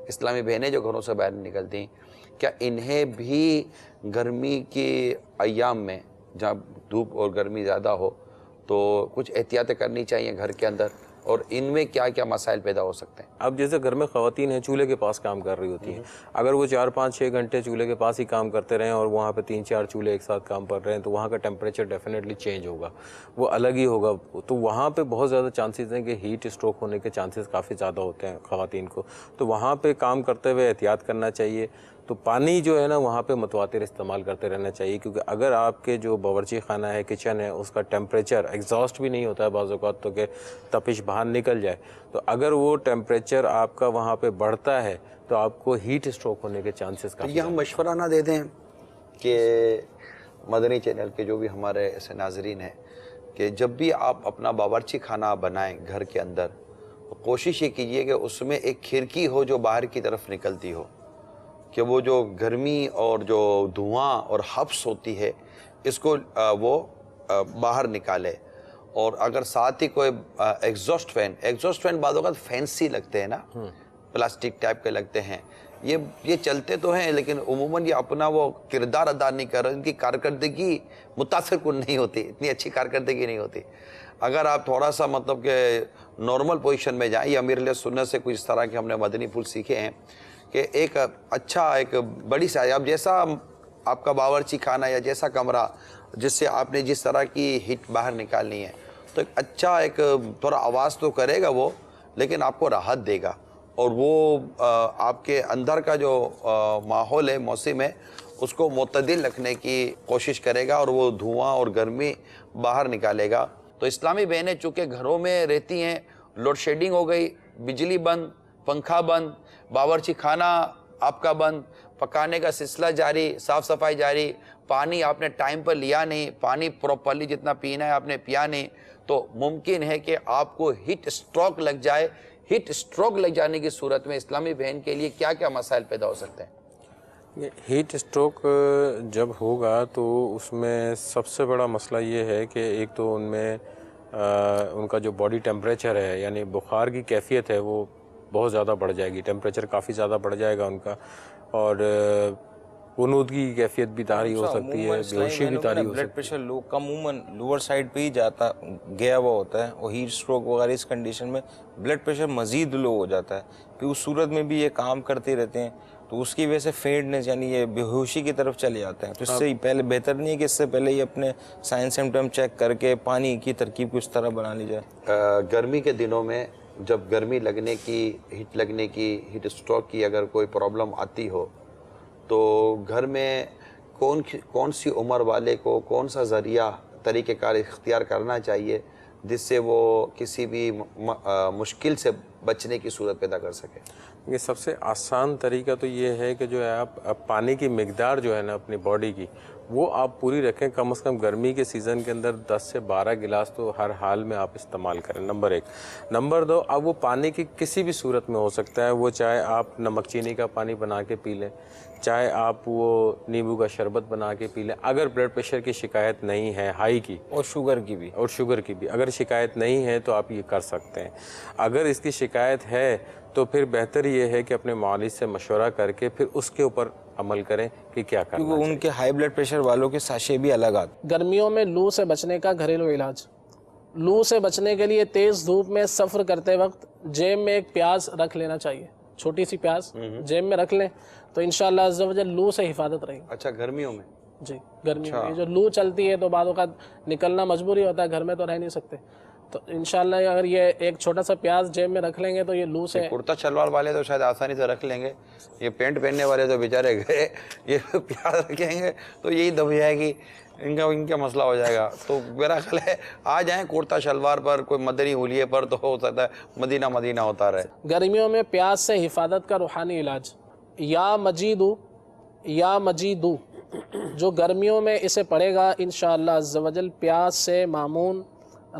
اسلامی بہنیں جو گھروں سے باہر نکلتی ہیں، کیا انہیں بھی گرمی کے ایام میں جہاں دھوپ اور گرمی زیادہ ہو تو کچھ احتیاطیں کرنی چاہیے گھر کے اندر، اور ان میں کیا کیا مسائل پیدا ہو سکتے ہیں؟ اب جیسے گھر میں خواتین ہیں چولہے کے پاس کام کر رہی ہوتی ہیں، اگر وہ 4 5 6 گھنٹے چولہے کے پاس ہی کام کرتے رہیں اور وہاں پہ 3 4 چولہے ایک ساتھ کام کر رہے ہیں تو وہاں کا ٹیمپریچر ڈیفینیٹلی چینج ہوگا، وہ الگ ہی ہوگا، تو وہاں پہ بہت زیادہ چانسز ہیں کہ ہیٹ اسٹروک ہونے کے چانسز کافی زیادہ ہوتے ہیں خواتین کو، تو وہاں پہ کام کرتے ہوئے احتیاط کرنا چاہیے۔ تو پانی جو ہے نا وہاں پہ متواتر استعمال کرتے رہنا چاہیے، کیونکہ اگر آپ کے جو باورچی خانہ ہے، کچن ہے، اس کا ٹیمپریچر ایگزاسٹ بھی نہیں ہوتا ہے بعض اوقات تو کہ تپش باہر نکل جائے، تو اگر وہ ٹیمپریچر آپ کا وہاں پہ بڑھتا ہے تو آپ کو ہیٹ اسٹروک ہونے کے چانسز کافی یہ ہم مشورہ نہ دے دیں کہ مدنی چینل کے جو بھی ہمارے ایسے ناظرین ہیں کہ جب بھی آپ اپنا باورچی خانہ بنائیں گھر کے اندر تو کوشش یہ کیجئے کہ اس میں ایک کھڑکی ہو جو باہر کی طرف نکلتی ہو، کہ وہ جو گرمی اور جو دھواں اور حبس ہوتی ہے اس کو وہ باہر نکالے۔ اور اگر ساتھ ہی کوئی ایگزاسٹ فین بعض اوقات فینسی لگتے ہیں نا، پلاسٹک ٹائپ کے لگتے ہیں، یہ چلتے تو ہیں لیکن عموماً یہ اپنا وہ کردار ادا نہیں کر رہے، ان کی کارکردگی متاثر کن نہیں ہوتی، اتنی اچھی کارکردگی نہیں ہوتی۔ اگر آپ تھوڑا سا مطلب کہ نارمل پوزیشن میں جائیں، یا امیر علیہ سنت سے کچھ اس طرح کے ہم نے مدنی پھول سیکھے ہیں کہ ایک اچھا ایک بڑی سائز، اب جیسا آپ کا باورچی خانہ یا جیسا کمرہ جس سے آپ نے جس طرح کی ہیٹ باہر نکالنی ہے، تو ایک اچھا ایک تھوڑا آواز تو کرے گا وہ، لیکن آپ کو راحت دے گا، اور وہ آپ کے اندر کا جو ماحول ہے، موسم ہے، اس کو معتدل رکھنے کی کوشش کرے گا اور وہ دھواں اور گرمی باہر نکالے گا۔ تو اسلامی بہنیں چونکہ گھروں میں رہتی ہیں، لوڈ شیڈنگ ہو گئی، بجلی بند، پنکھا بند، باورچی خانہ آپ کا بند، پکانے کا سلسلہ جاری، صاف صفائی جاری، پانی آپ نے ٹائم پر لیا نہیں، پانی پراپرلی جتنا پینا ہے آپ نے پیا نہیں، تو ممکن ہے کہ آپ کو ہیٹ اسٹروک لگ جائے۔ ہیٹ اسٹروک لگ جانے کی صورت میں اسلامی بہن کے لیے کیا کیا مسائل پیدا ہو سکتے ہیں؟ ہیٹ اسٹروک جب ہوگا تو اس میں سب سے بڑا مسئلہ یہ ہے کہ ایک تو ان میں ان کا جو باڈی ٹیمپریچر ہے، یعنی بخار کی کیفیت ہے، وہ بہت زیادہ بڑھ جائے گی، ٹیمپریچر کافی زیادہ بڑھ جائے گا ان کا، اور غنودگی کی کیفیت بھی طاری ہو سکتی ہے، بے ہوشی بھی طاری ہو سکتی ہے۔ بلڈ پریشر لو عموماً لوور سائڈ پہ ہی جاتا گیا ہوا ہوتا ہے، اور ہیٹ اسٹروک وغیرہ اس کنڈیشن میں بلڈ پریشر مزید لو ہو جاتا ہے، کہ اس صورت میں بھی یہ کام کرتے رہتے ہیں، تو اس کی وجہ سے فینٹنس یعنی یہ بے ہوشی کی طرف چلے جاتے ہیں۔ تو اس سے پہلے بہتر نہیں ہے کہ اس سے پہلے یہ اپنے سائن سمٹم چیک کر کے پانی کی ترکیب کو اس طرح بنا لی جائے؟ گرمی کے دنوں میں جب گرمی لگنے کی، ہیٹ اسٹروک کی اگر کوئی پرابلم آتی ہو تو گھر میں کون سی عمر والے کو کون سا ذریعہ طریقہ کار اختیار کرنا چاہیے جس سے وہ کسی بھی مشکل سے بچنے کی صورت پیدا کر سکے؟ یہ سب سے آسان طریقہ تو یہ ہے کہ جو ہے آپ پانی کی مقدار جو ہے نا اپنی باڈی کی وہ آپ پوری رکھیں، کم از کم گرمی کے سیزن کے اندر 10 سے 12 گلاس تو ہر حال میں آپ استعمال کریں، نمبر 1۔ نمبر 2، اب وہ پانی کی کسی بھی صورت میں ہو سکتا ہے، وہ چاہے آپ نمک چینی کا پانی بنا کے پی لیں، چاہے آپ وہ نیمبو کا شربت بنا کے پی لیں، اگر بلڈ پریشر کی شکایت نہیں ہے ہائی کی، اور شوگر کی بھی اگر شکایت نہیں ہے تو آپ یہ کر سکتے ہیں۔ اگر اس کی شکایت ہے تو پھر بہتر یہ ہے کہ اپنے معالج سے مشورہ کر کے پھر اس کے اوپر عمل کریں کہ کیا کرنا چاہیے، کیونکہ ان کے ہائی بلڈ پریشر والوں کے ساشے بھی الگ آتے۔ گرمیوں میں لو سے بچنے کا گھریلو علاج، لو سے بچنے کے لیے تیز دھوپ میں سفر کرتے وقت جیب میں ایک پیاز رکھ لینا چاہیے، چھوٹی سی پیاز جیب میں رکھ لیں تو انشاءاللہ عز و جل لو سے حفاظت رہے گی۔ اچھا، گرمیوں میں؟ جی، گرمیوں میں جو لو چلتی ہے تو بعض اوقات نکلنا مجبوری ہوتا ہے، گھر میں تو رہ نہیں سکتے، تو انشاءاللہ اگر یہ ایک چھوٹا سا پیاز جیب میں رکھ لیں گے تو یہ لو سے۔ کرتا شلوار والے تو شاید آسانی سے رکھ لیں گے، یہ پینٹ پہننے والے تو بیچارے گئے، یہ پیاز رکھیں گے تو یہی دب جائے گی، ان کا مسئلہ ہو جائے گا۔ تو میرا خیال ہے آ جائیں کرتا شلوار پر، کوئی مدنی ہولیے پر، تو ہو سکتا ہے مدینہ مدینہ ہوتا رہے۔ گرمیوں میں پیاز سے حفاظت کا روحانی علاج، یا مجیدو جو گرمیوں میں اسے پڑھے گا انشاءاللہ عز و جل پیاز سے مامون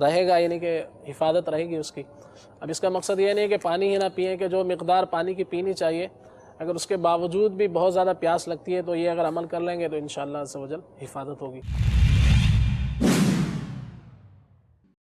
رہے گا، یعنی کہ حفاظت رہے گی اس کی۔ اب اس کا مقصد یہ نہیں کہ پانی ہی نہ پئیں، کہ جو مقدار پانی کی پینی چاہیے اگر اس کے باوجود بھی بہت زیادہ پیاس لگتی ہے تو یہ اگر عمل کر لیں گے تو انشاءاللہ عز و جل حفاظت ہوگی۔